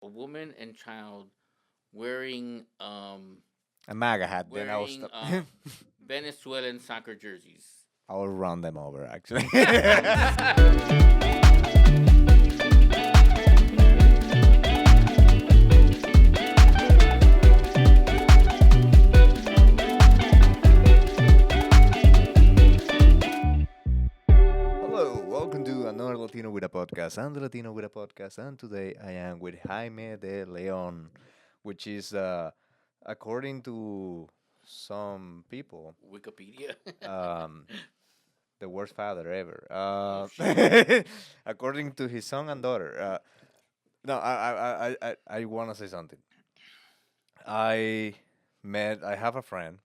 a woman and child wearing A MAGA hat. Then I'll wearing stop. Venezuelan soccer jerseys. I'll run them over. Actually. Hello, welcome to another Latino with a podcast. I'm the Latino with a podcast, and today I am with Jaime De Leon, which is, according to some people, Wikipedia. um, the worst father ever. Oh shit. According to his son and daughter. No, I want to say something. I I have a friend,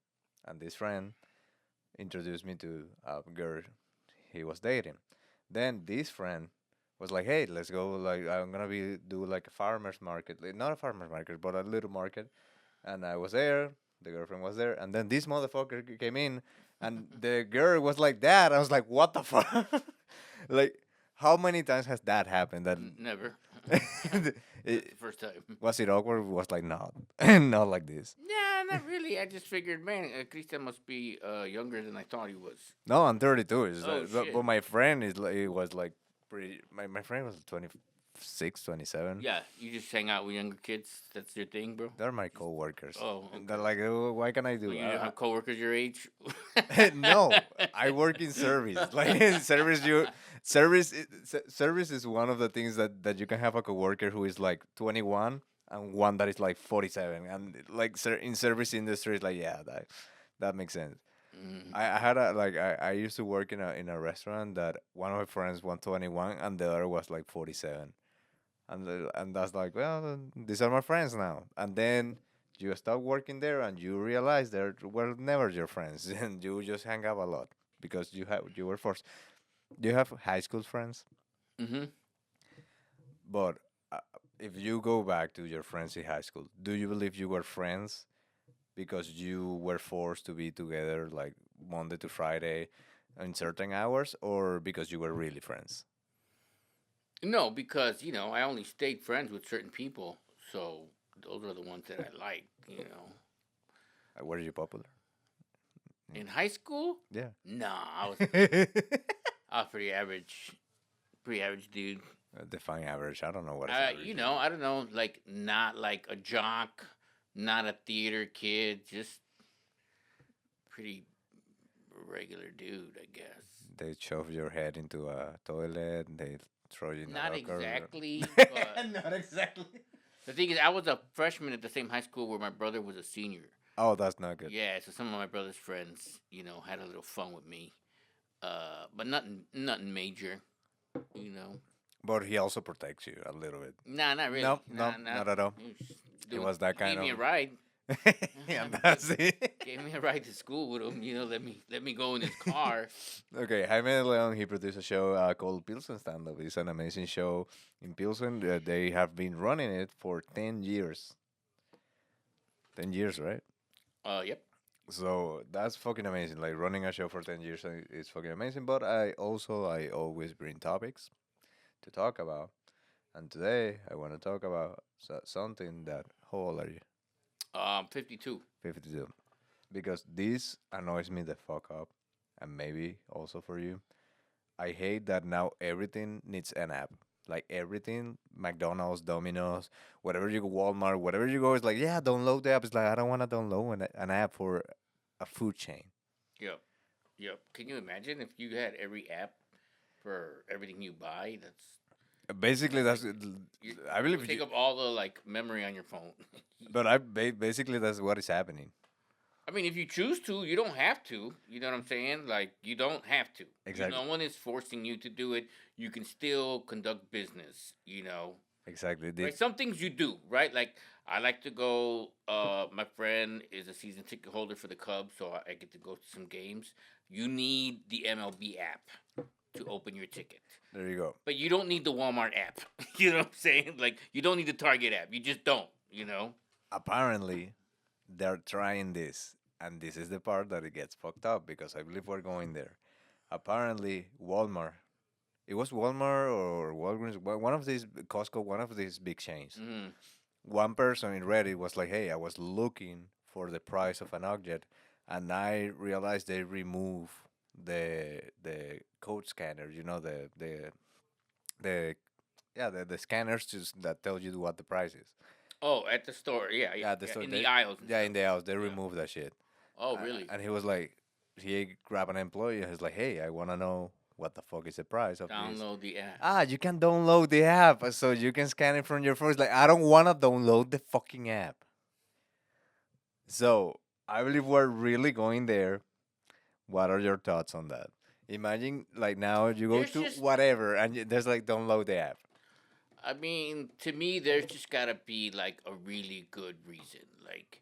and this friend introduced me to a girl he was dating. Then this friend was like, "Hey, let's go. Like, I'm gonna be do like a farmers market, not a farmers market, but a little market." And I was there. The girlfriend was there, and then this motherfucker came in, and the girl was like that. I was like, "What the fuck?" Like, how many times has that happened? That Never. That's it, the first time. was it awkward? Was like not, not like this. Nah, not really. I just figured, man, Christian must be younger than I thought he was. No, I'm 32. Oh But shit. my friend is like, it was like pretty. My friend was 26, 27. Yeah, you just hang out with younger kids. That's your thing, bro. They're my coworkers. Oh, And they're okay. like, "Oh, why can I Well, do? you don't have coworkers your age. No, I work in service. Like in service, service is one of the things that you can have a coworker who is like 21 and one that is like 47, and like in service industry, it's like yeah, that makes sense. Mm. I had a like I used to work in a restaurant that one of my friends was 21 and the other was like 47, and that's like, well, these are my friends now. And then you start working there and you realize they were never your friends and you just hang out a lot because you were forced. You have high school friends, Mhm. but uh, if you go back to your friends in high school, do you believe you were friends because you were forced to be together like Monday to Friday in certain hours, or because you were really friends? No, because I only stayed friends with certain people, so those are the ones that I like. Were you popular? In high school, Yeah. nah, I was pretty average dude. Define average. I don't know what is average. I don't know, like not like a jock, not a theater kid, just pretty regular dude, I guess. They shove your head into a toilet. They throw you in a Not locker. exactly, but Not exactly. the thing is, I was a freshman at the same high school where my brother was a senior. Oh, that's not good. Yeah, so some of my brother's friends, had a little fun with me. But nothing major, you know. But he also protects you a little bit. Nah, not really. No, no, Nah, nah. not at all. He was He was that gave kind me of. a ride. Yeah, that's it. Gave me a ride to school with him. Let me go in his car. Okay, Jaime De Leon, he produced a show called Pilsen Stand Up. It's an amazing show in Pilsen. They have been running it for 10 years. 10 years, right? Yep. So that's fucking amazing. Like running a show for 10 years is fucking amazing. But I always bring topics to talk about. And today I want to talk about something that, how old are you? 52. 52. Because this annoys me the fuck up. And maybe also for you. I hate that now everything needs an app. Like everything, McDonald's, Domino's, whatever you go, Walmart, whatever you go, is like, yeah, download the app. It's like, I don't want to download an app for a food chain. Yep. Yep. Can you imagine if you had every app for everything you buy? Basically, Like that's, you, I it would believe, take up all the like memory on your phone. but basically, that's what is happening. I mean, if you choose to, you don't have to. You know what I'm saying? Like, you don't have to. Exactly. No one is forcing you to do it. You can still conduct business, Exactly. Right? Some things you do, right? Like, I like to go, my friend is a season ticket holder for the Cubs, so I get to go to some games. You need the MLB app to open your ticket. There you go. But you don't need the Walmart app. You know what I'm saying? Like, you don't need the Target app. You just don't. Apparently, they're trying this, and this is the part that it gets fucked up because I believe we're going there. Apparently, Walmart It was Walmart or Walgreens, one of these Costco, one of these big chains. Mm-hmm. One person in Reddit was like, "Hey, I was looking for the price of an object, and I realized they remove the code scanner. You know, the yeah, the scanners just that tell you what the price is. Oh, at the store, yeah, yeah, Yeah, the yeah, store in the they aisles and yeah stuff. in the house they Yeah. remove that shit. Oh, really? And he was like, he grabbed an employee and he's like, "Hey, I want to know what the fuck is the price of this." Download the app. Ah, you can download the app so you can scan it from your phone. It's like, I don't want to download the fucking app. So I believe we're really going there. What are your thoughts on that? Imagine like now you go There's to just, whatever and there's like download the app. I mean, to me, there's just gotta be like a really good reason. Like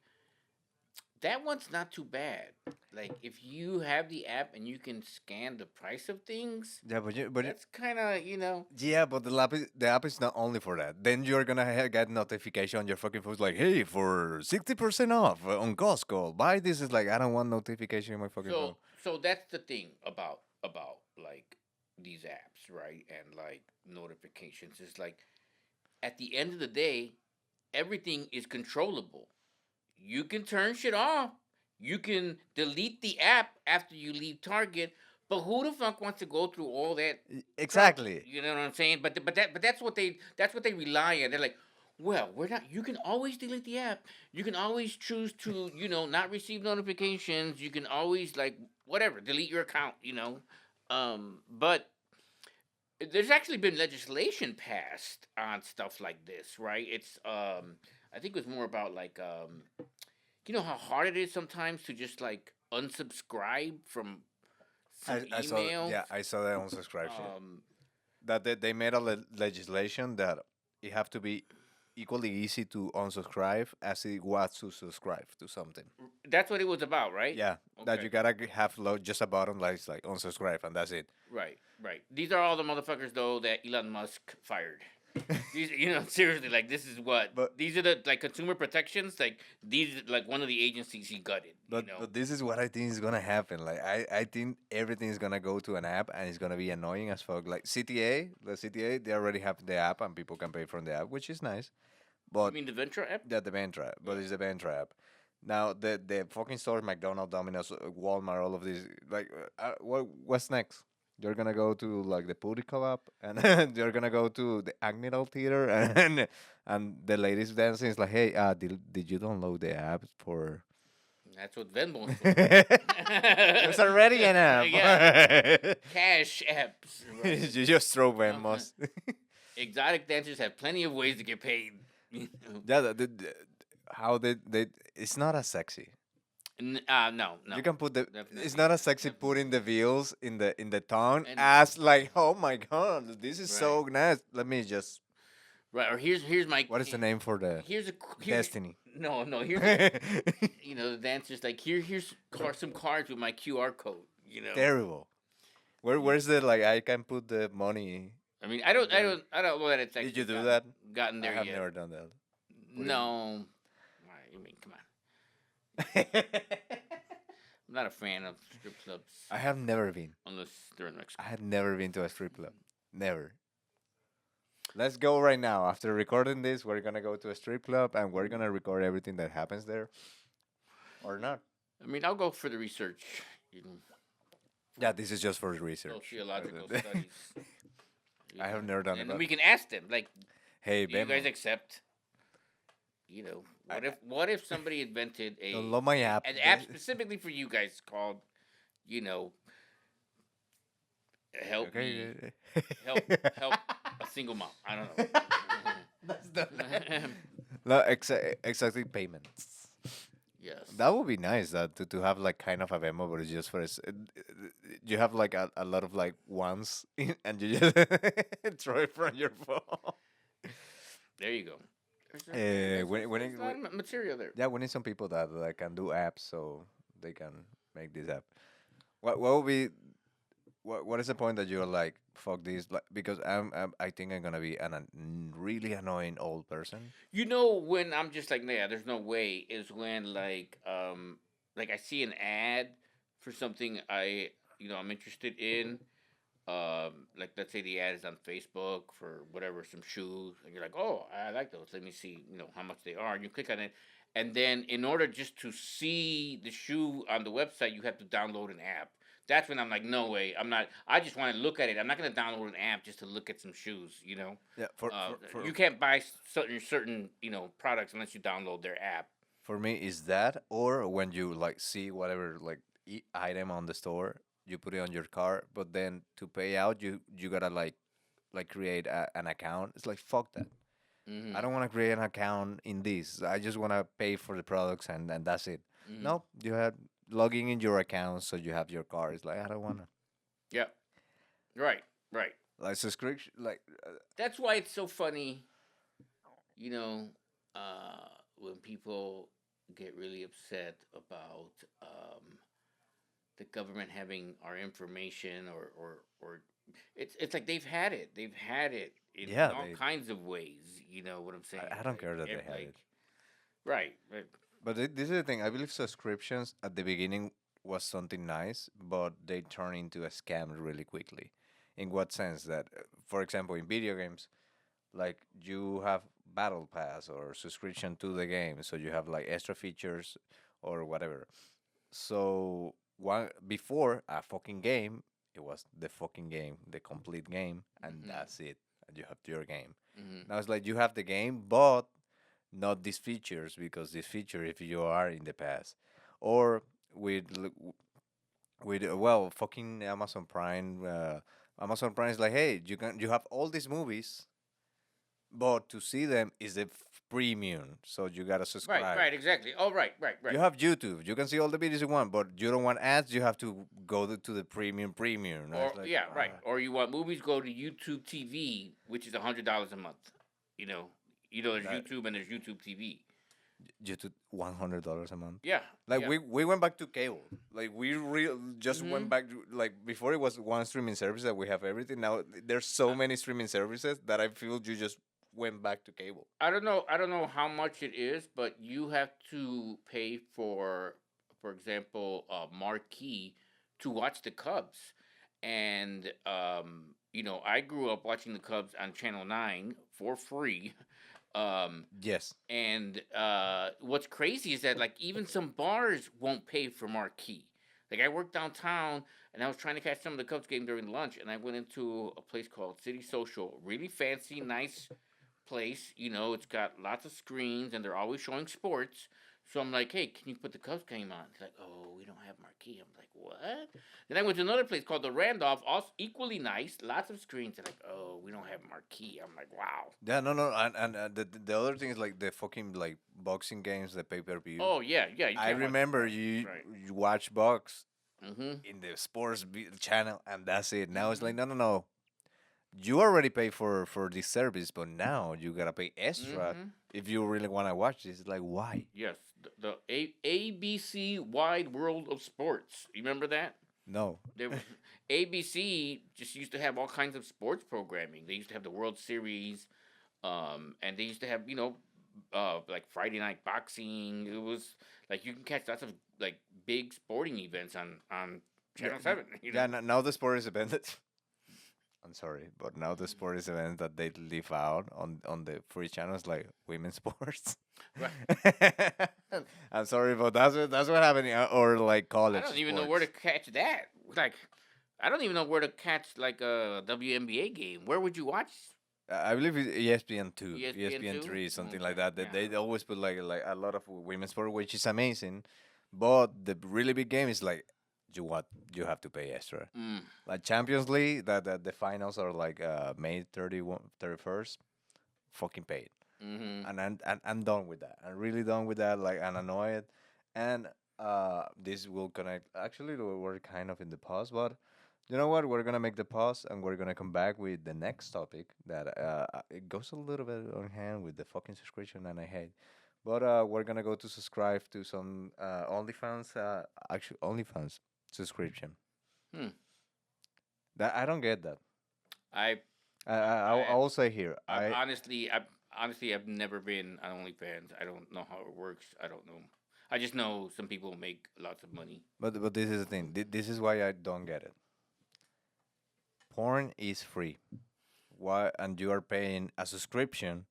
that one's not too bad. Like if you have the app and you can scan the price of things, Yeah, that's kind of yeah, but the app is not only for that. Then you're gonna get notification on your fucking phone like, "Hey, for 60% off on Costco, buy this." Is like, I don't want notification on my fucking phone. so that's the thing about like these apps, right? And like notifications. It's like at the end of the day, everything is controllable. You can turn shit off. You can delete the app after you leave Target. But who the fuck wants to go through all that trouble? Exactly. You know what I'm saying? But that's what they rely on. They're like, well, we're not. You can always delete the app. You can always choose to not receive notifications. You can always like whatever delete your account. But there's actually been legislation passed on stuff like this, right? It's I think it was more about like you know how hard it is sometimes to just like unsubscribe from some I saw emails. yeah, I saw that on subscribe shit. Um, That they made a legislation that it have to be equally easy to unsubscribe as it was to subscribe to something. that's what it was about, right? Yeah, that Okay. you gotta have just a button like it's like unsubscribe and that's it. Right, right. These are all the motherfuckers though that Elon Musk fired. These, seriously, like this is what But these are the like consumer protections. Like these, like one of the agencies he gutted. but this is what I think is gonna happen. Like I think everything is gonna go to an app and it's gonna be annoying as fuck. Like the CTA, they already have the app and people can pay from the app, which is nice. You But mean the Ventura app? the Ventra, but Yeah. it's the Ventra app. Now the fucking stores, McDonald's, Domino's, Walmart, all of these. Like, what's next? You're gonna go to like the Pooty Club, and you're gonna go to the Admiral Theater, and the ladies dancing is like, hey, did you download the app for? That's what Venmo's for. There's already an Yeah, app. cash apps. Right. You just throw Uh-huh. Venmos. Exotic dancers have plenty of ways to get paid. Yeah, how they it's not as sexy. No, no, You can put the. It's definitely, not as sexy putting definitely. the wheels in the tongue And as like, oh my god, this is right, so nice. Let me just. right. Or here's my What is the name for the here's a Destiny? no here's the dancers like here's some cards with my QR code. Terrible. You- Where's the like I can put the money I mean in the. I don't know that it's Did actually you do that? gotten I there have yet. never done that. Put in. No, I mean come on. I'm not a fan of strip clubs I have never been. unless they're in I Mexico. had never been to a strip club. Never. Let's go right now. After recording this, we're gonna go to a strip club and we're gonna record everything that happens there, or not. I mean, I'll go for the research, you know, Yeah, this is just for research. sociological studies. I have never done it. And But we can ask them, like, hey, do you guys Bemo, accept? I, What if somebody invented download my app. an app specifically for you guys called, you know, help me Okay. help a single mom. I don't know. That's the no, exactly payments. Yes. That would be nice. That to have like kind of a demo, but it's just for you have like a lot of like ones, and you just throw it from your phone. There you go. When There's a lot of material there. yeah, we need some people that can do apps so they can make this app. What would be what is the point that you're like fuck this like because I think I'm gonna be really annoying old person. You know when I'm just like, yeah, there's no way is when like I see an ad for something I'm interested in, Like let's say the ad is on Facebook for whatever some shoes, and you're like, oh, I like those. Let me see, how much they are. And you click on it, and then in order just to see the shoe on the website, you have to download an app. That's when I'm like, no way, I'm not. I just want to look at it. I'm not gonna download an app just to look at some shoes. Yeah, You can't buy certain products unless you download their app. for me is that, or when you like see whatever like item on the store, you put it on your cart, but then to pay out, you gotta like create an account. It's like fuck that. I Mm-hmm. don't want to create an account in this. I just want to pay for the products and that's it. Mm-hmm. No, you have logging in your account so you have your card. It's like I don't want to Yeah. Right. Right. like subscription like That's why it's so funny, you know, when people get really upset about the government having our information, or it's like they've had it in yeah all they. kinds of ways. You know what I'm saying? I don't care that they have Like it. right, right, But this is the thing. I believe subscriptions at the beginning was something nice, but they turn into a scam really quickly. In what sense? That, for example, in video games, like you have battle pass or subscription to the game, so you have like extra features or whatever. So one before a fucking game, it was the fucking game, the complete game, and hmm that's it. And you have your game. hmm Now it's like you have the game, but not these features because this feature if you are in the past, or with well fucking Amazon Prime. Amazon Prime is like, hey, you have all these movies, but to see them is the premium, so you gotta right, subscribe. right, exactly. Oh, right, right, You right. have YouTube. You can see all the videos you want, but you don't want ads. You have to go to the premium. No, Or it's like yeah, right. Or you want movies? Go to YouTube TV, which is $100 a month. You know, there's that YouTube and there's YouTube TV. YouTube $100 a month. Yeah, Like yeah. we went back to cable. Like we just went hmm back to like before it was one streaming service that we have everything. Now there's so many streaming services that I feel you just went back to cable. I don't know. I don't know how much it is, but you have to pay for example, Marquee to watch the Cubs, and I grew up watching the Cubs on Channel 9 for free. Um, Yes. and what's crazy is that like even some bars won't pay for Marquee. Like I worked downtown and I was trying to catch some of the Cubs game during lunch, and I went into a place called City Social, really fancy, nice place. It's got lots of screens and they're always showing sports. So I'm like, hey, can you put the Cubs game on? He's like, oh, we don't have Marquee. I'm like, what? Then I went to another place called the Randolph, also equally nice, lots of screens. They're like, oh, we don't have Marquee. I'm like, wow. Yeah, no, no, and the other thing is like the fucking like boxing games, the pay per view. Oh yeah, yeah. You I can't watch. remember Right, you right. you watch box Mm-hmm. in the channel, and that's it. Now it's like Mm-hmm. no, no, no. You already pay for this service, but now you gotta pay extra Mm-hmm. if you really wanna watch this. Like why? Yes, the ABC Wide World of Sports. You remember that? No. There was ABC just used to have all kinds of sports programming. They used to have the World Series, and they used to have like Friday night boxing. It was like you can catch lots of like big sporting events on Yeah, Channel 7. yeah. Now the sport is event. I'm sorry, but now the sport is event that they leave out on the free channels like women's sports. Right. I'm sorry, but that's what happened, or like I college don't even know where to sports. catch that. Like, I don't even know where to catch like a WNBA game. Where would you watch? I believe it's ESPN two, ESPN ESPN two. three, something like Okay, that. That yeah. they always put like a lot of women's sport, which is amazing. But the really big game is like you have to pay extra. Mm. Like Champions League, that the finals are like May 31st. Fucking paid, Mm-hmm. and I'm done with that. I'm really done with that. Like I'm annoyed, and this will connect. Actually, we're kind of in the pause, but you know what? We're gonna make the pause, and we're gonna come back with the next topic that it goes a little bit on hand with the fucking subscription, and I hate. But we're gonna go to subscribe to some OnlyFans. Actually, OnlyFans subscription. Hmm. That I don't get that. I I I will say here. I've never been on OnlyFans. I don't know how it works. I don't know. I just know some people make lots of money. But this is the thing. This is why I don't get it. porn is free. Why? And you are paying a subscription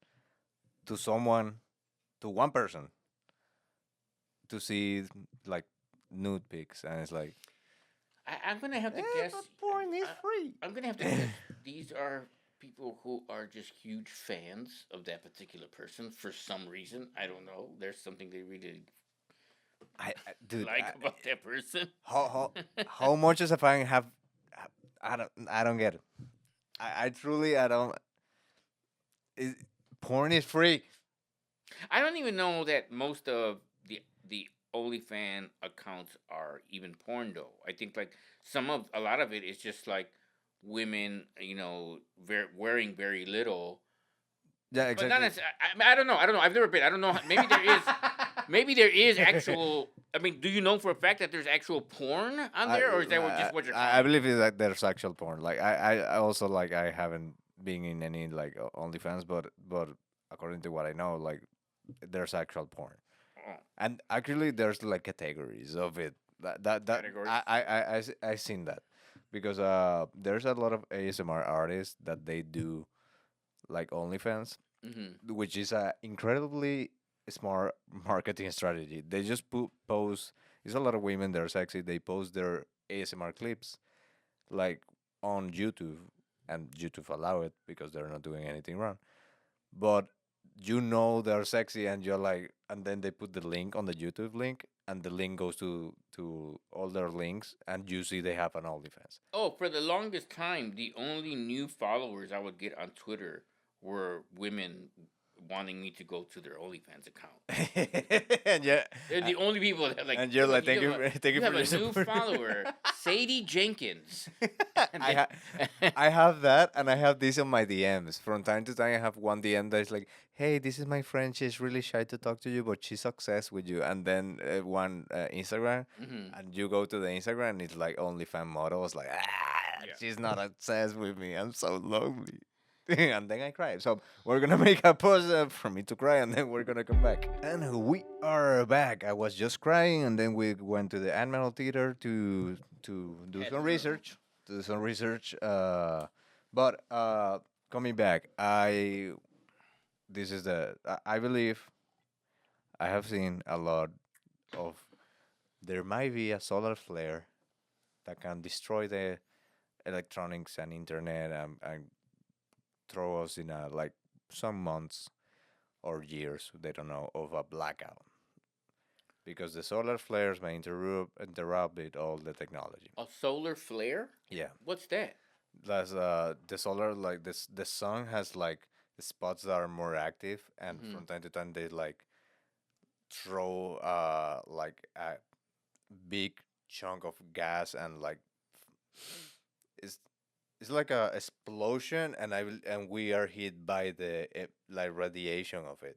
to someone, to one person, to see like nude pics, and it's like, I'm gonna have to guess. but porn is I, free. I'm gonna have to guess. These are people who are just huge fans of that particular person for some reason. I don't know. There's something they really Dude, like about that person. how how much does a fan have? I don't get it. I truly I don't. Is, porn is free. I don't even know that most of the OnlyFan accounts are even porn though. I think like a lot of it is just like women, wearing very little. Yeah, But not exactly. as I don't know. I don't know. I've never been. I don't know. Maybe there is. Maybe there is actual. I mean, do you know for a fact that there's actual porn on there, or is that just what you're I calling it? believe is that there's actual porn. Like I also like I haven't been in any like OnlyFans, but according to what I know, like there's actual porn, Oh, and actually there's like categories of it. That categories. I seen that because there's a lot of ASMR artists that they do like OnlyFans, Mm-hmm. which is a incredibly smart marketing strategy. They just post. There's a lot of women. They're sexy. They post their ASMR clips like on YouTube, and YouTube allow it because they're not doing anything wrong. But they're sexy, and you're like, and then they put the link on the YouTube link, and the link goes to all their links, and you see they have an OnlyFans. Oh, for the longest time, the only new followers I would get on Twitter were women wanting me to go to their OnlyFans account. and yeah, They're uh, the only people that like and they're you're like like, thank you you for have your a new support. follower, Sadie Jenkins. And I they, I have that, and I have this on my DMs. From time to time, I have one DM that is like, "Hey, this is my friend. She's really shy to talk to you, but she's obsessed with you." And then one Instagram, Mhm. and you go to the Instagram, and it's like OnlyFans models. Like, Yeah. she's not obsessed with me. I'm so lonely. And then I cry. So we're gonna make a pause for me to cry, and then we're gonna come back. And we are back. I was just crying, and then we went to the Animal Theater to do some Admiral. research. To do some research. But coming back, I this is the I believe I have seen a lot of. There might be a solar flare that can destroy the electronics and internet, and throw us in a like some months or years, they don't know, of a blackout because the solar flares may interrupt it all the technology. A solar flare? Yeah, What's that? that's the solar like this. The sun has like the spots that are more active, and Mhm. from time to time they like throw like a big chunk of gas, and like it's it's like a explosion, and and we are hit by the like radiation of it.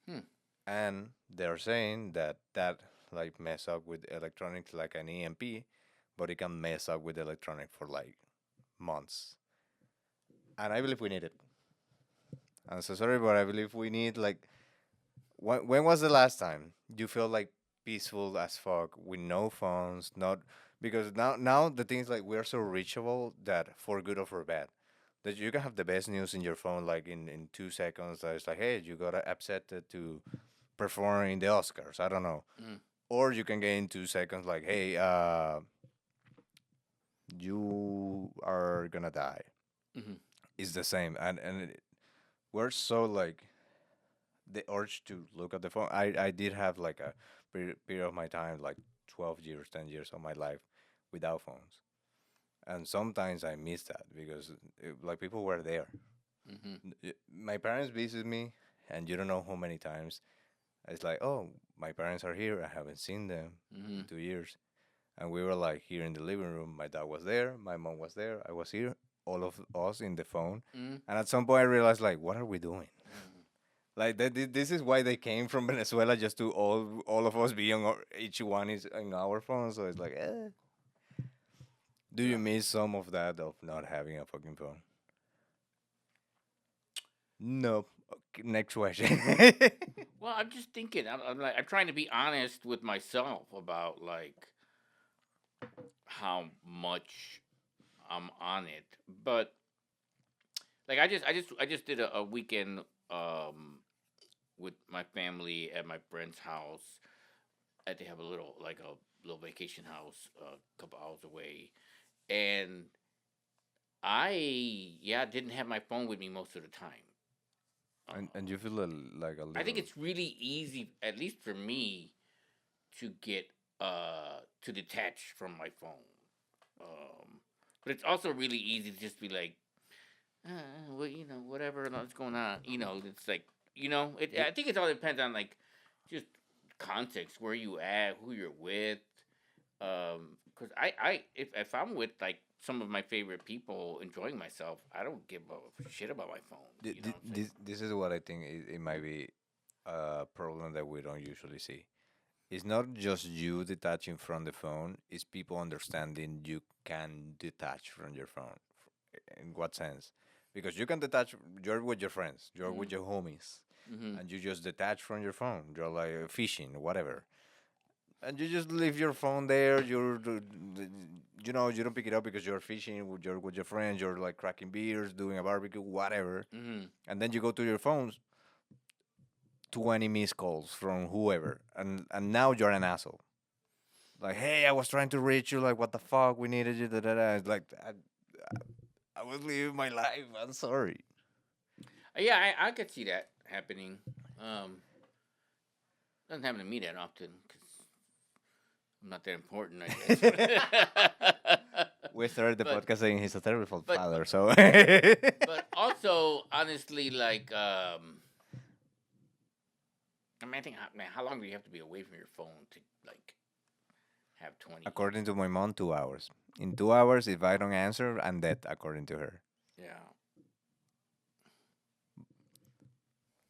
Hmm. And they're saying that that like mess up with electronics like an EMP, but it can mess up with electronic for like months. And I believe we need it. I'm so sorry, but I believe we need like when was the last time you feel like peaceful as fuck with no phones, not because now the things like we're so reachable that for good or for bad. That you can have the best news in your phone like in 2 seconds. That it's like, hey, you got upset to perform in the Oscars. I don't know. Mm. Or you can get in 2 seconds like, hey, you are gonna die. Mhm. It's the same, we're so like the urge to look at the phone. I did have like a period of my time, like 12 years, 10 years of my life without phones, and sometimes I miss that because like people were there. Mhm. My parents visit me, and you don't know how many times it's like, oh, my parents are here. I haven't seen them in Mhm. 2 years. And we were like here in the living room. My dad was there, my mom was there, I was here, all of us in the phone. Mhm. And at some point, I realized, like, what are we doing? Mhm. Like, this is why they came from Venezuela, just to all of us be on each one is on our phone. So it's like, do you Yeah. miss some of that of not having a fucking phone? No. Okay, next question. Well, I'm just thinking. I'm like I'm trying to be honest with myself about like how much I'm on it. But like I just did a weekend um with my family at my friend's house. They have a little like a little vacation house a couple hours away, and I didn't have my phone with me most of the time. And you feel like a I think little. it's really easy, at least for me, to get to detach from my phone. But it's also really easy to just be like, well, whatever that's going on. It's like, Th- I think it all depends on like just context, where you at, who you're with. Because if I'm with like some of my favorite people enjoying myself, I don't give a shit about my phone. It's like, this is what I think it might be a problem that we don't usually see. It's not just you detaching from the phone, it's people understanding you can detach from your phone. In what sense? Because you can detach, you're with your friends, you're with your homies, mm-hmm. and you just detach from your phone. You're like fishing, whatever. And you just leave your phone there. You don't pick it up because you're fishing with your friends. You're like cracking beers, doing a barbecue, whatever. Mm-hmm. And then you go to your phones, 20 missed calls from whoever, and now you're an asshole. Like, hey, I was trying to reach you. Like, what the fuck? We needed you. Da, da, da. It's like, I was living my life. I'm sorry. Yeah, I could see that happening. Um, doesn't happen to me that often because I'm not that important, I guess. We started the but podcast saying he's a terrible but father. So, but also honestly, like I mean, I think man, how long do you have to be away from your phone to like have 20? according to my mom, 2 hours. In 2 hours, if I don't answer, I'm dead. According to her. Yeah.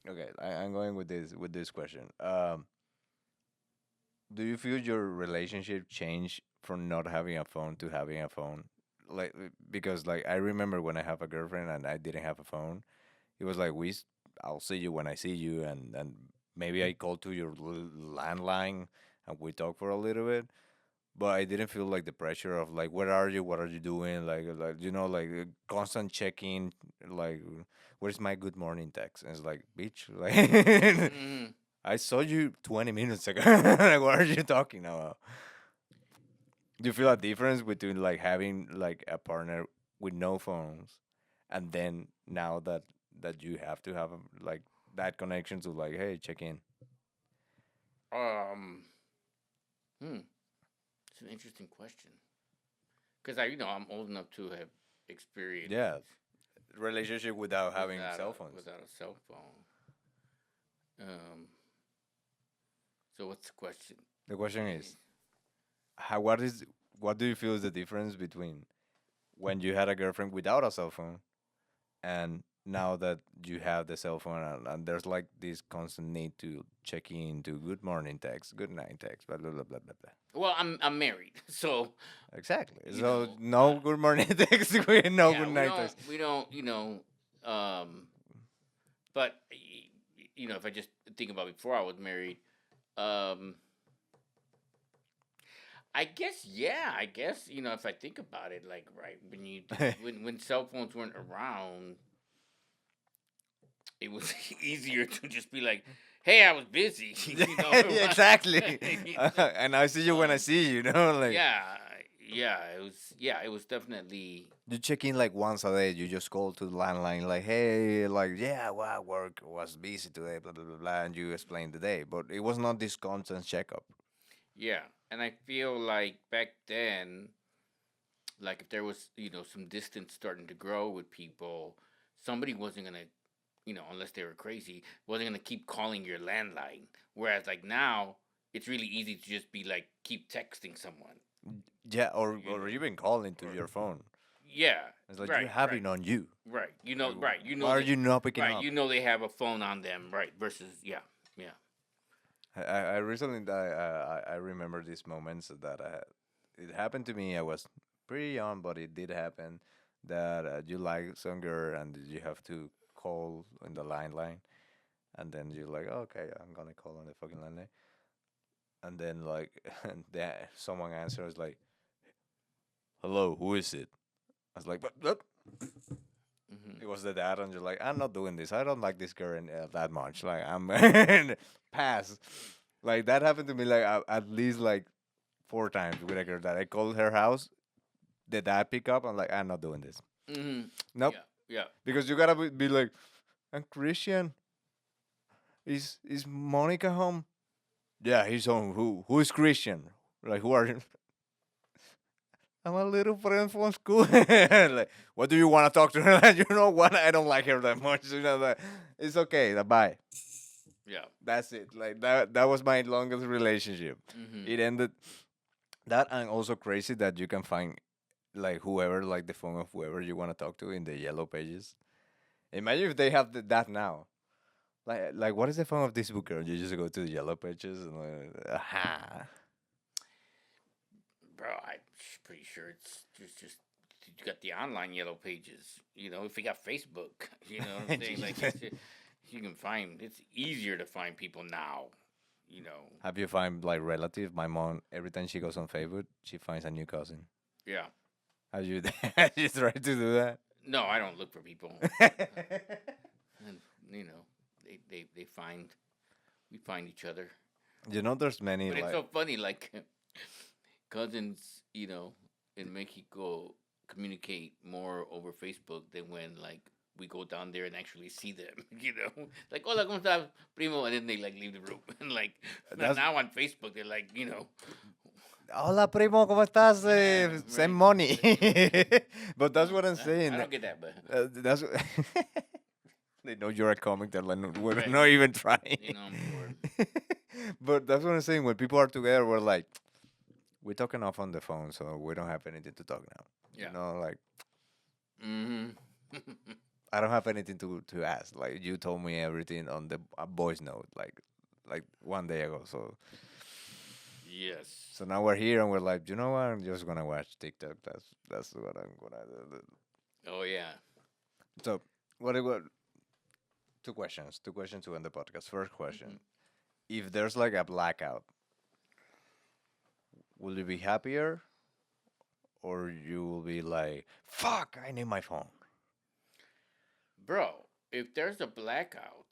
Okay, I'm going with this question. Do you feel your relationship changed from not having a phone to having a phone? Like because like I remember when I have a girlfriend and I didn't have a phone, it was like I'll see you when I see you, and maybe I call to your landline and we talk for a little bit. But I didn't feel like the pressure of like where are you, what are you doing, like like constant checking, like where's my good morning text, and it's like bitch, like Mm-hmm. I saw you 20 minutes ago. Like, what are you talking about? Do you feel a difference between like having like a partner with no phones, and then now that you have to have like that connection to like, hey, check in. Um. Hmm. It's an interesting question because I'm old enough to have experienced Yeah, relationship without having cell phones. without a cell phone. Um. So what's the question? The question Eh, is, how what do you feel is the difference between when you had a girlfriend without a cell phone and now that you have the cell phone and there's like this constant need to check in to good morning text, good night text, blah blah blah blah blah. Blah. Well, I'm married, so Exactly. you So know. no good morning text, no Yeah, good night text. we don't, um, but if I just think about before I was married, um, I guess, yeah, I guess, if I think about it, like, right, when cell phones weren't around, it was easier to just be like, hey, I was busy, Yeah, exactly. you And I see you when I um, see you, like yeah, it was definitely, you check in like once a day. You just call to the landline, like, hey, like, yeah, well, work was busy today, blah blah blah blah, and you explain the day. But it was not this constant checkup. yeah, and I feel like back then, like if there was some distance starting to grow with people, somebody wasn't gonna unless they were crazy, wasn't gonna keep calling your landline. Whereas like now, it's really easy to just be like keep texting someone, Yeah, you or know, even calling to or your phone. yeah, It's like you right, have right, it on you. right. Like, Right. why are you not picking Right. up? They have a phone on them, right? Versus yeah, yeah. I recently I remember these moments that it happened to me. I was pretty young, but it did happen that you like some girl and you have to call in the line, and then you're like, okay, I'm gonna call on the fucking line, and then like and then someone answers like, hello, who is it? I was like, but Mm-hmm. it was the dad, and you're like, I'm not doing this. I don't like this girl that much. Like, I'm pass. Like that happened to me like at least like 4 times with a girl that I called her house. The dad pick up. I'm like, I'm not doing this. Mm-hmm. Nope. Yeah. Yeah. Because you gotta be like, I'm Christian. Is Monica home? Yeah, he's home. Who is Christian? Like who are you? I'm a little friend from school. Like, what do you want to talk to her? You know what? I don't like her that much. You know that it's okay. Bye. Yeah. That's it. Like that was my longest relationship. Mm-hmm. It ended that, and also crazy that you can find like whoever, like the phone of whoever you want to talk to in the yellow pages. Imagine if they have that now. Like what is the phone of this booker? You just go to the yellow pages and like, aha. Bro, I'm pretty sure it's just you got the online yellow pages. You know, if you got Facebook, you know what I'm saying? Like you can find it's easier to find people now. You know, Have you find like relative? My mom every time she goes on Facebook, she finds a new cousin. yeah. Have you have you tried to do that? No, I don't look for people. And you know, they find we find each other. You know, there's many But it's like so funny, like cousins, you know, in Mexico communicate more over Facebook than when like we go down there and actually see them. You know, like hola, cómo estás, primo, and then they like leave the room and like that's now on Facebook they're like, you know, hola primo, ¿cómo estás? Send right. money. But that's what I'm I saying. don't get that, but That's they know you're a comic. They're like, "No, we're right, not even trying." you know, I'm bored. But that's what I'm saying. When people are together, we're like, we're talking off on the phone, so we don't have anything to talk now. You Yeah. know, like Mm-hmm. I don't have anything to ask. Like you told me everything on the voice note, like 1 day ago. So Yes. now we're here and we're like, you know what? I'm just gonna watch TikTok. That's what I'm gonna do. Oh yeah. So what? 2 questions. 2 questions to end the podcast. First Mm-hmm. question: if there's like a blackout, will you be happier or you will be like, fuck, I need my phone. Bro, if there's a blackout,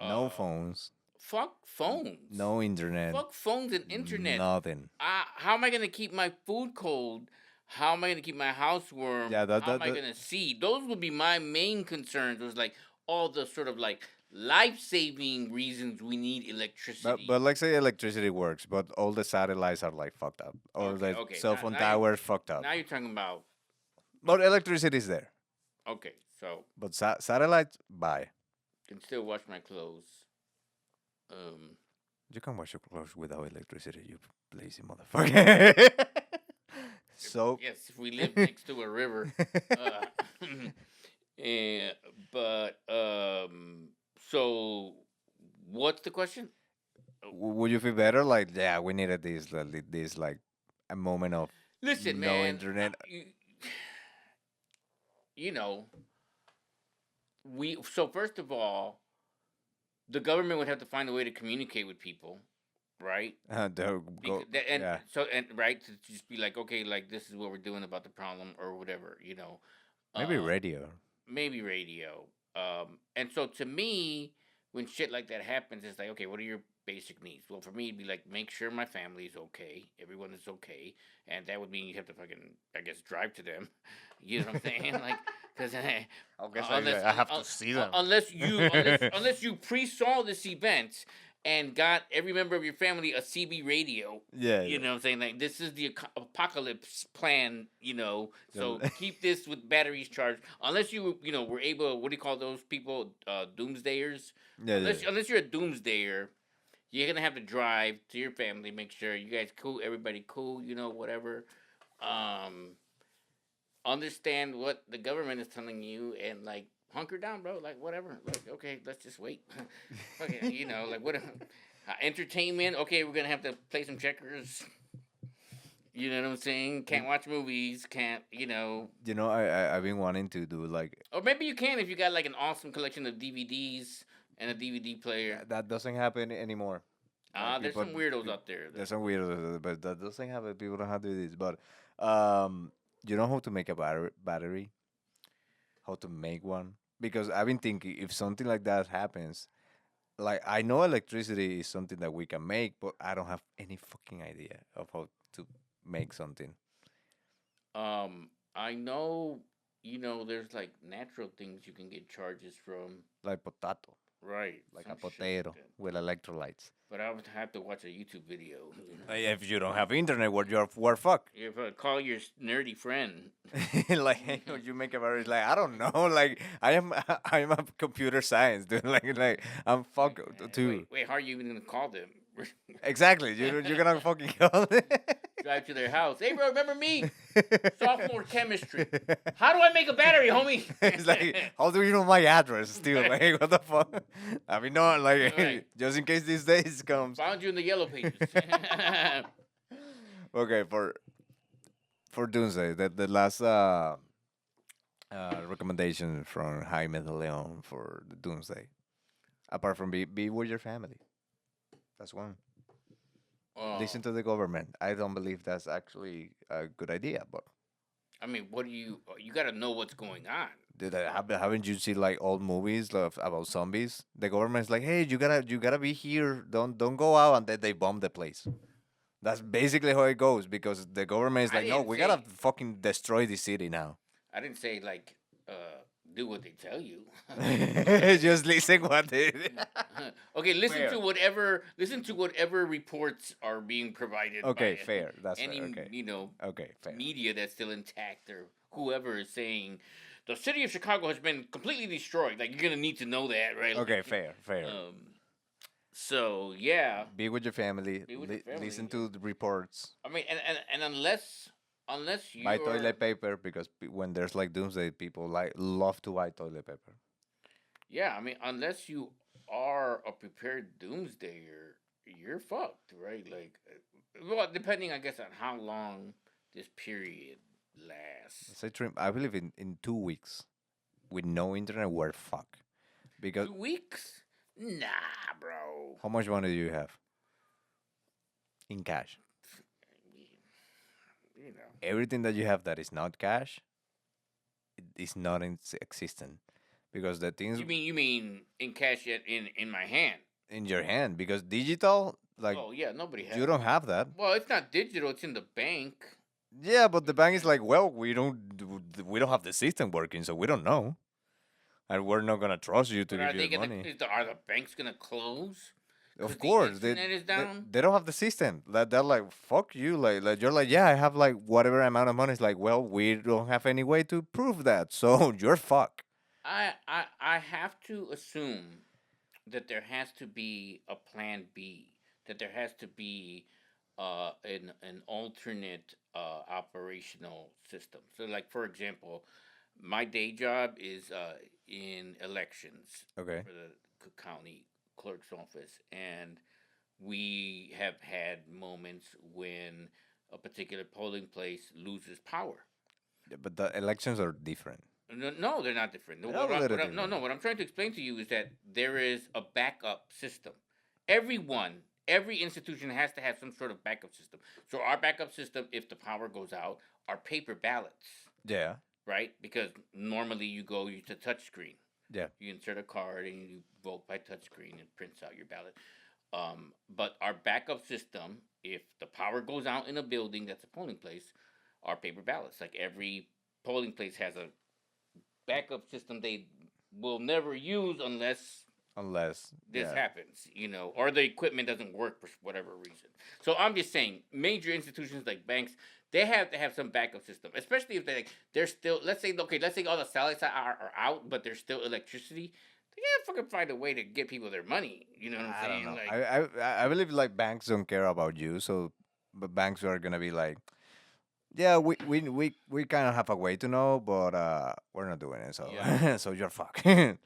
No uh, phones, fuck phones. no internet, Fuck phones and internet. nothing. How am I gonna keep my food cold? How am I gonna keep my house warm? Yeah, How am I gonna see? Those would be my main concerns. Was like all the sort of like life saving reasons we need but electricity. like say electricity works, but all the satellites are like fucked up, or Okay, the okay. cell phone towers fucked up. Now you're talking about But electricity is there. okay. So But satellites, bye. can still wash my clothes. Um, You can wash your clothes without electricity, you lazy motherfucker. So, yes, if we live next to a river. Uh, and, but so what's the question? Oh, would you feel better? Like, yeah, we needed this like a moment of listen, no man. internet. You know, we so first of all, the government would have to find a way to communicate with people, right? Go, And yeah. so and right to just be like, okay, like this is what we're doing about the problem or whatever, you know. Maybe Um, radio. maybe radio. And so to me, when shit like that happens, it's like, okay, what are your basic needs? Well, for me, it'd be like, make sure my family is okay, everyone is okay, and that would mean you have to fucking, I guess, drive to them. You know what I'm saying? Like, because I guess unless I have to see them. unless you pre-saw this event and got every member of your family a CB radio. Yeah, You yeah. know what I'm saying? Like this is the apocalypse plan, you know. So Yeah. keep this with batteries charged. Unless you know, were able what do you call those people? Doomsdayers. Yeah, yeah. Unless you're a doomsdayer, you're gonna have to drive to your family, make sure you guys cool, everybody cool, you know, whatever. Um Understand what the government is telling you and like hunker down, bro. Like whatever. Like okay, let's just wait. Okay, you know, like what entertainment. Okay, we're gonna have to play some checkers. You know what I'm saying? Can't watch movies. Can't you know? You know, I've been wanting to do like Or maybe you can if you got like an awesome collection of DVDs and a DVD player. that doesn't happen anymore. Like There's people, some weirdos out there. there's some weird, but that doesn't happen. People don't have to do this, but um, you know how to make a battery, how to make one. Because I've been thinking if something like that happens, like I know electricity is something that we can make, but I don't have any fucking idea of how to make something I know, there's like natural things you can get charges from. like potato, Right, like some a shit like potato that. with electrolytes. But I would have to watch a YouTube video. If you don't have internet, what you're what fuck? If call your nerdy friend. Like hey, how you make a battery? Like I don't know. Like I am I am a computer science dude. Like I'm fuck too. Wait, how are you even gonna call them? Exactly. You're gonna fucking call it. Drive to their house. Hey, bro, remember me? Sophomore chemistry. How do I make a battery, homie? It's like, how do you know my address still? Like, what the fuck? I mean, no, like, Right. just in case these days comes. Found you in the yellow pages. Okay, for Doomsday, the last recommendation from Jaime De Leon for the Doomsday, apart from be with your family. That's one. Oh, Listen to the government. I don't believe that's actually a good idea, but I mean, what do you got to know what's going on. haven't you seen like old movies about zombies? The government's like, hey, you gotta be here. Don't go out, and then they bomb the place. That's basically how it goes because the government is I like, no, didn't we gotta say fucking destroy the city now. I didn't say like do what they tell you. Just listen what they. Okay, Fair. listen to whatever reports are being provided Okay, by fair. That's fair. any Okay. Okay, fair. media that's still intact or whoever is saying the city of Chicago has been completely destroyed. Like you're gonna need to know that, right? Okay, Like, fair, fair. so yeah, Be with your family. be with your Listen family. to the reports. I mean, and unless Buy you're toilet paper because when there's like doomsday, people like love to buy toilet paper. yeah, I mean, unless you are a prepared doomsdayer, you're fucked, right? Like, well, depending, I guess, on how long this period lasts. Say trim. I believe in 2 weeks with no internet, we're fucked. Because 2 weeks? Nah, bro. how much money do you have in cash? You know. Everything that you have that is not cash, it is not existent. Because the things You mean in cash yet in my hand? in your hand, because digital, like Oh yeah, nobody has you don't that. have that. Well, it's not digital; it's in the bank. Yeah, but the bank is like, well, we don't have the system working, so we don't know, and we're not gonna trust you to But give are you they the gonna? money. Are the banks gonna close because Of the course, internet is down? they don't have the system. That they're like, fuck you. Like you're like, yeah, I have like whatever amount of money. It's like, well, we don't have any way to prove that, so you're fucked. I have to assume that there has to be a plan B. That there has to be an alternate operational system. So, like for example, my day job is in elections Okay. for the county clerk's office, and we have had moments when a particular polling place loses power. Yeah, but the elections are different. No, no, they're not different. No, They're a little no, different. no. What I'm trying to explain to you is that there is a backup system. Everyone, every institution has to have some sort of backup system. So our backup system, if the power goes out, are paper ballots, Yeah. right? Because normally you to touch screen. Yeah. You insert a card and you vote by touchscreen and it prints out your ballot. But our backup system, if the power goes out in a building that's a polling place, are paper ballots. Like every polling place has a backup system they will never use unless Unless, this yeah. happens, or the equipment doesn't work for whatever reason. So I'm just saying, major institutions like banks, they have to have some backup system, especially if they're still. Let's say all the satellites are out, but there's still electricity. They gotta fucking find a way to get people their money. You know what I'm I don't saying? know. Like, I believe like banks don't care about you, so but banks are gonna be like, yeah, we kind of have a way to know, but we're not doing it, so yeah, so you're fucked, and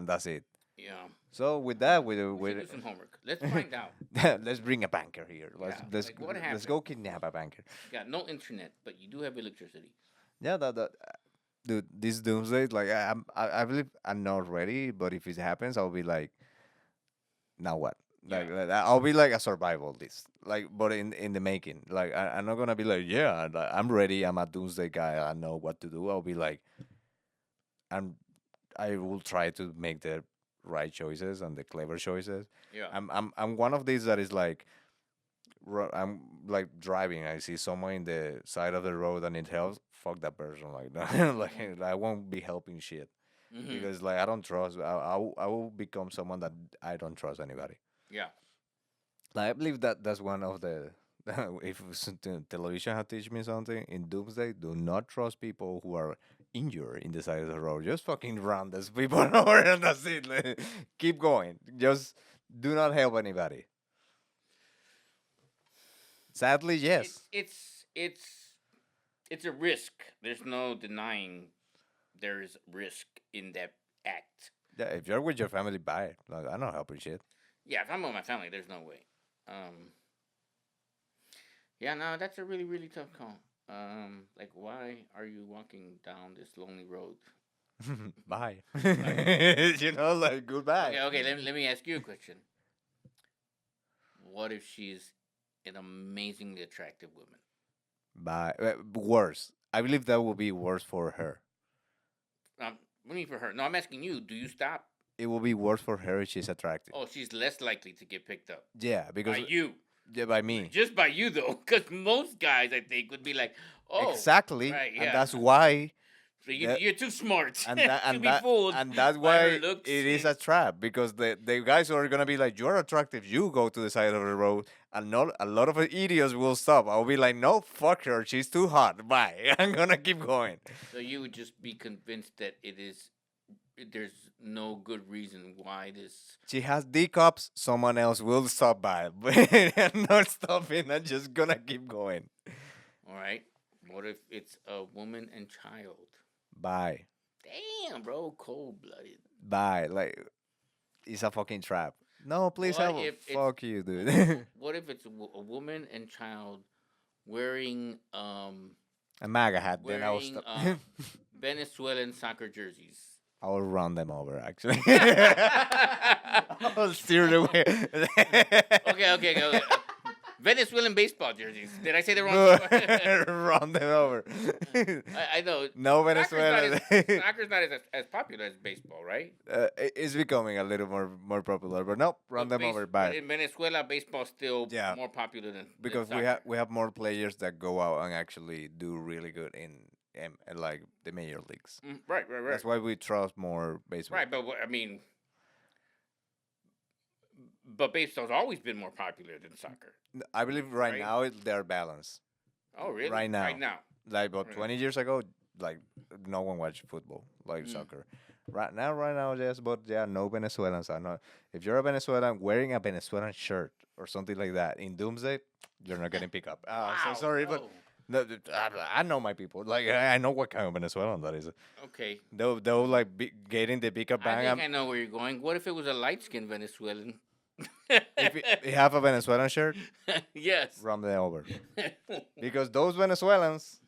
that's it. yeah. So with that, We should do some homework. Let's with find out. let's bring a banker here. Let's Yeah, let's like what let's happened? go kidnap a banker. You got no internet, but you do have electricity. Yeah, that dude, this doomsday, like I believe I'm not ready, but if it happens, I'll be like, now what? Yeah. I'll be like a survivalist, like, but in the making. Like, I'm not gonna be like, yeah, I'm ready. I'm a doomsday guy. I know what to do. I'll be like, I'm. I will try to make the right choices and the clever choices. Yeah. I'm one of these that is like, I'm like driving. I see someone in the side of the road and it helps. Fuck that person. Like, Mhm. like I won't be helping shit Mhm. because like I don't trust. I will become someone that I don't trust anybody. Yeah. Like, I believe that that's one of the if television had teach me something in Doomsday, do not trust people who are injured in the side of the road. Just fucking run those people over and that's it. Like, keep going. Just do not help anybody. Sadly, It's yes. it's it's it's a risk. There's no denying there is risk in that act. Yeah, if you're with your family, buy it. Like, I'm not helping shit. Yeah, if I'm with my family, there's no way. Yeah, no, that's a really really tough call. Like, why are you walking down this lonely road? Bye. Like, Like, goodbye. okay, okay. Let me ask you a question. What if she's an amazingly attractive woman? Bye. Worse. I believe that will be worse for her. What do you mean for her? No, I'm asking you. Do you stop? It will be worse for her if she's attractive. Oh, she's less likely to get picked up Yeah, by because you. yeah, by me. Just by you though, because most guys I think would be like, "Oh, Exactly, right, and yeah." that's why So that you're too smart and that to be fooled and that's by her why looks. it is a trap because the guys are gonna be like, you're attractive, you go to the side of the road, and not a lot of idiots will stop. I'll be like, no, fuck her, she's too hot. Bye. I'm gonna keep going. So you would just be convinced that it is. There's no good reason why this. She has D cups, someone else will stop by. But I'm not stopping, I'm just gonna keep going. All right. What if it's a woman and child? Bye. Damn, bro, cold blooded. Bye. Like, it's a fucking trap. No, please What help. if it's Fuck you, dude. what if it's a woman and child wearing A MAGA hat, then I will wearing stop. Venezuelan soccer jerseys? I will run them over, actually. Okay, I'll steer the way. okay, okay. Venezuelan baseball jerseys. Did I say the wrong? Run them over. I know. No Soccer's not, Venezuela. soccer's not as popular as baseball, right? It's becoming a little more popular, but nope, run them over. But Bye. in Venezuela, baseball's still Yeah, more popular than because soccer. we have more players that go out and actually do really good in like the major leagues. Right, right, right. That's why we trust more baseball. Right, but I mean, but baseball's always been more popular than soccer. I believe Right. now they're balanced. Oh, really? Right now. Right now. Like about Right. 20 years ago, like no one watched football, like Mm. soccer. Right now, yes, but yeah, no Venezuelans. I know if you're a Venezuelan wearing a Venezuelan shirt or something like that in Doomsday, you're not getting picked up. I'm so Wow, sorry, but no. no, I know my people. Like, I know what kind of Venezuelan that is. Okay. They'll like get in the pickup I think bag. I know where you're going. What if it was a light skinned Venezuelan? If you have a Venezuelan shirt, Yes. run them over. Because those Venezuelans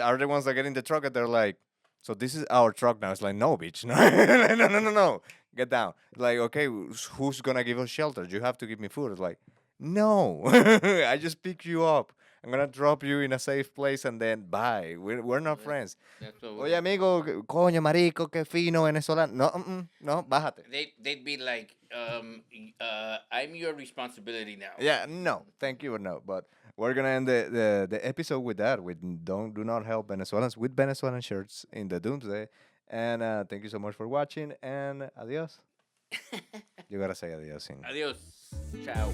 are the ones that get in the truck and they're like, so this is our truck now. It's like, no, bitch. No, no. Get down. Like, okay, who's going to give us shelter? You have to give me food. It's like, no. I just pick you up. I'm going to drop you in a safe place and then bye. We're not friends. That's what Oye, amigo, coño, marico, qué fino, venezolano. No, no, bájate. they'd be like, I'm your responsibility now. Yeah, no, thank you, no. But we're gonna end the episode with that. With do not help Venezuelans with Venezuelan shirts in the doomsday. And thank you so much for watching. And adios. You gotta say adios. Adios. Ciao.